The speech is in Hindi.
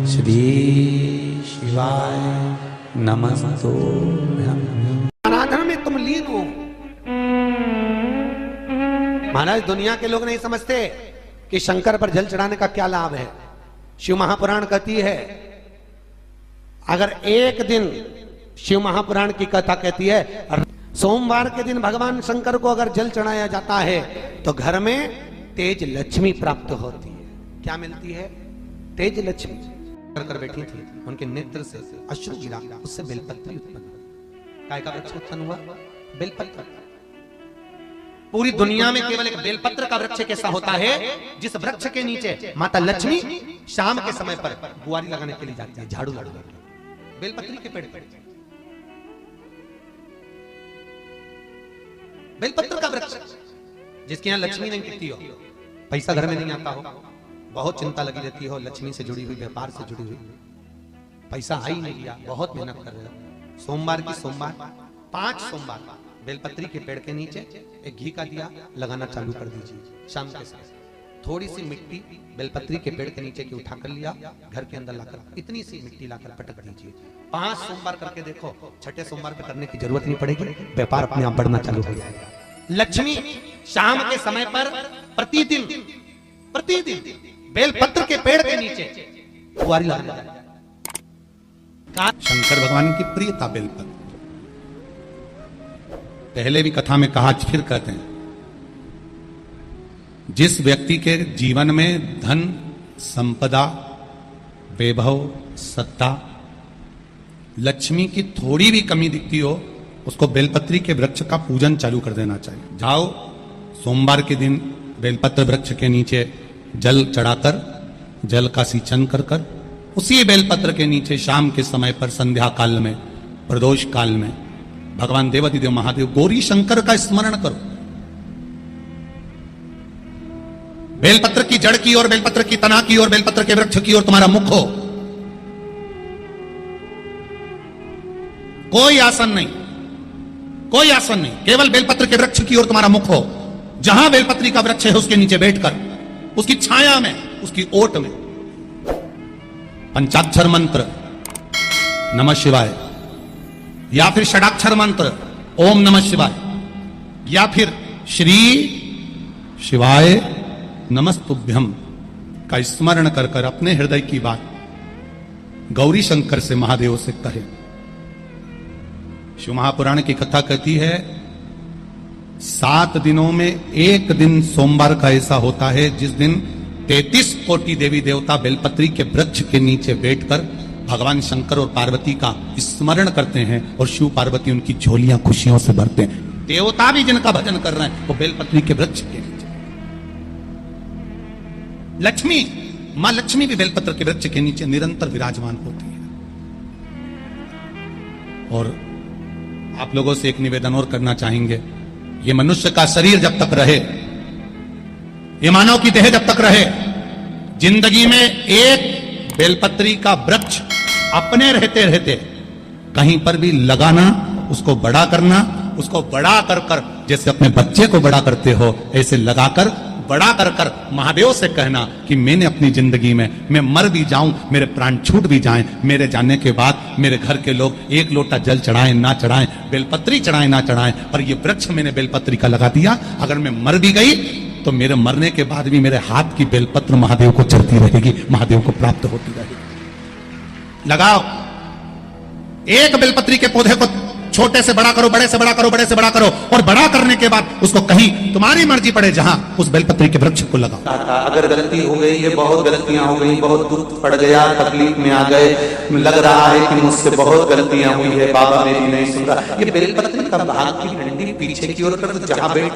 श्री शिवाय नमस्तुभ्यं। आराधना में तुम लीन हो। महाराज दुनिया के लोग नहीं समझते कि शंकर पर जल चढ़ाने का क्या लाभ है। शिव महापुराण कहती है, अगर एक दिन शिव महापुराण की कथा कहती है, सोमवार के दिन भगवान शंकर को अगर जल चढ़ाया जाता है तो घर में तेज लक्ष्मी प्राप्त होती है। क्या मिलती है? तेज लक्ष्मी। कर बैठी थी, उनके नेत्र से अश्रु गिरा, उससे बेलपत्र उत्पन्न हुआ। काय का वृक्ष उत्पन्न हुआ? बेलपत्र। पूरी दुनिया में केवल एक बेलपत्र का वृक्ष कैसा होता है जिस वृक्ष के नीचे माता लक्ष्मी शाम के समय पर बुआरी लगाने के लिए जाती है, झाड़ू लगाने के लिए। बेलपत्री के पेड़ पर बेलपत्र का वृक्ष, जिसके यहाँ लक्ष्मी नहीं टिकती हो, पैसा घर में नहीं आता हो, बहुत चिंता लगी रहती हो, लक्ष्मी से जुड़ी हुई, व्यापार से जुड़ी हुई, पैसा आ ही नहीं लिया, बहुत मेहनत कर रहे हो। सोमवार की सोमवार 5 सोमवार बेलपत्री के पेड़ के नीचे एक घी का दिया लगाना चालू कर दीजिए। शाम के समय थोड़ी सी मिट्टी बेलपत्री के पेड़ के नीचे की उठा कर लिया, घर के अंदर लाकर इतनी सी मिट्टी लाकर पटक दीजिए। 5 सोमवार करके देखो, छठे सोमवार पे करने की जरूरत नहीं पड़ेगी, व्यापार अपने आप बढ़ना चालू हो जाएगा। लक्ष्मी शाम के समय पर प्रतिदिन बेलपत्र के पेड़ के नीचे बुआरी लगाने जाए। शंकर भगवान की प्रियता बेलपत्र। पहले भी कथा में कहा, फिर कहते हैं, जिस व्यक्ति के जीवन में धन, संपदा, वैभव, सत्ता, लक्ष्मी की थोड़ी भी कमी दिखती हो, उसको बेलपत्री के वृक्ष का पूजन चालू कर देना चाहिए। जाओ सोमवार के दिन बेलपत्र वृक्ष के नीचे जल चढ़ाकर, जल का सिंचन कर कर, उसी बेलपत्र के नीचे शाम के समय पर संध्या काल में, प्रदोष काल में भगवान देवाधिदेव महादेव गौरी शंकर का स्मरण करो। बेलपत्र की जड़ की ओर, बेलपत्र की तना की ओर, बेलपत्र के वृक्ष की ओर तुम्हारा मुख हो। कोई आसन नहीं, कोई आसन नहीं, केवल बेलपत्र के वृक्ष की ओर तुम्हारा मुख हो। जहां बेलपत्री का वृक्ष है उसके नीचे बैठकर, उसकी छाया में, उसकी ओट में पंचाक्षर मंत्र नमः शिवाय, या फिर षडाक्षर मंत्र ओम नमः शिवाय, या फिर श्री शिवाय नमस्तुभ्यम का स्मरण कर कर अपने हृदय की बात गौरी शंकर से, महादेव से कहे। शिव महापुराण की कथा कहती है, 7 दिनों में एक दिन सोमवार का ऐसा होता है जिस दिन 33 कोटि देवी देवता बेलपत्री के वृक्ष के नीचे बैठकर भगवान शंकर और पार्वती का स्मरण करते हैं और शिव पार्वती उनकी झोलियां खुशियों से भरते हैं। देवता भी जिनका भजन कर रहे हैं वो बेलपत्री के वृक्ष के नीचे। लक्ष्मी, मां लक्ष्मी भी बेलपत्र के वृक्ष के नीचे निरंतर विराजमान होती है। और आप लोगों से एक निवेदन और करना चाहेंगे, ये मनुष्य का शरीर जब तक रहे, ये मानव की देह जब तक रहे, जिंदगी में एक बेलपत्री का वृक्ष अपने रहते रहते कहीं पर भी लगाना, उसको बड़ा करना, उसको बड़ा कर कर जैसे अपने बच्चे को बड़ा करते हो ऐसे लगाकर बड़ा कर कर महादेव से कहना कि मैंने अपनी जिंदगी में, मैं मर भी जाऊं, मेरे प्राण छूट भी जाएं, मेरे जाने के बाद मेरे घर के लोग एक लोटा जल चढ़ाएं ना चढ़ाएं, बेलपत्री चढ़ाएं ना चढ़ाएं, पर ये वृक्ष मैंने बेलपत्री का लगा दिया, अगर मैं मर भी गई तो मेरे मरने के बाद भी मेरे हाथ की बेलपत्र महादेव को चढ़ती रहेगी, महादेव को प्राप्त होती रहेगी। लगाओ, एक बेलपत्री के पौधे को छोटे से बड़ा करो, बड़े से बड़ा करो, बड़े से बड़ा करो, और बड़ा करने के बाद उसको कहीं तुम्हारी मर्जी पड़े जहां, उस बेलपत्री के वृक्ष को लगाओ। अगर गलती हो गई, ये बहुत गलतियां हो गई, बहुत दुख पड़ गया, तकलीफ में आ गए, लग रहा है कि मुझसे बहुत गलतियां हुई है, बाबा मेरी नहीं सुन रहा, ये बेलपत्री का भाग की डंडी पीछे की ओर कर, जहां बैठ